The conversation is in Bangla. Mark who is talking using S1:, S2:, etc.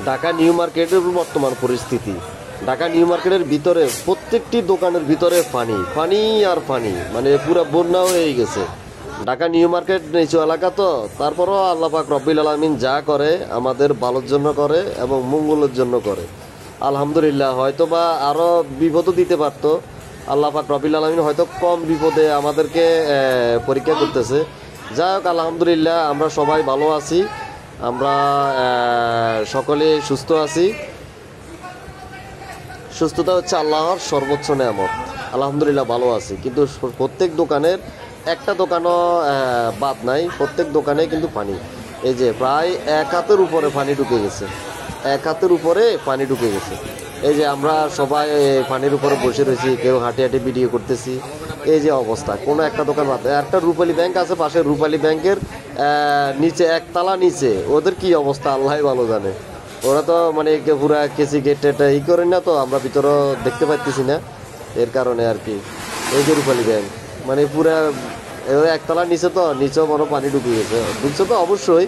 S1: ঢাকা নিউ মার্কেটের বর্তমান পরিস্থিতি, ঢাকা নিউ মার্কেটের ভিতরে প্রত্যেকটি দোকানের ভিতরে পানি পানি আর পানি, মানে পুরো বন্যা হয়ে গেছে। ঢাকা নিউ মার্কেট নিচু এলাকা তো, তারপরও আল্লাহ পাক রব্বিল আলামিন যা করে আমাদের ভালোর জন্য করে এবং মঙ্গলের জন্য করে। আলহামদুলিল্লাহ, হয়তো বা আরও বিপদও দিতে পারতো। আল্লাহ পাক রব্বিল আলামিন হয়তো কম বিপদে আমাদেরকে পরীক্ষা করতেছে। যাই হোক, আলহামদুলিল্লাহ আমরা সবাই ভালো আছি, আমরা সকলে সুস্থ আছি। সুস্থতা হচ্ছে আল্লাহর সর্বোচ্চ নেয়ামত। আলহামদুলিল্লাহ ভালো আছি, কিন্তু প্রত্যেক দোকানের একটা দোকানও বাদ নাই, প্রত্যেক দোকানে কিন্তু পানি। এই যে প্রায় এক হাতের উপরে পানি ঢুকে গেছে, এক হাতের উপরে পানি ঢুকে গেছে। এই যে আমরা সবাই পানির উপরে বসে রয়েছি, কেউ হাঁটি হাঁটি ভিডিও করতেছি। এই যে অবস্থা, কোনো একটা দোকান বাদ। একটা রূপালী ব্যাংক আছে পাশে, রূপালী ব্যাংকের নিচে একতলা নিচে, ওদের কি অবস্থা আল্লাহ ভালো জানে। ওরা তো মানে পুরা কেসি গেট ই করেন না, তো আমরা ভিতরে দেখতে পাচ্ছি না, এর কারণে আর কি। এই যে রূপালী ব্যাংক মানে পুরা একতলা নিচে, তো নিচেও বড় পানি ঢুকে গেছে, ঢুকছে তো অবশ্যই,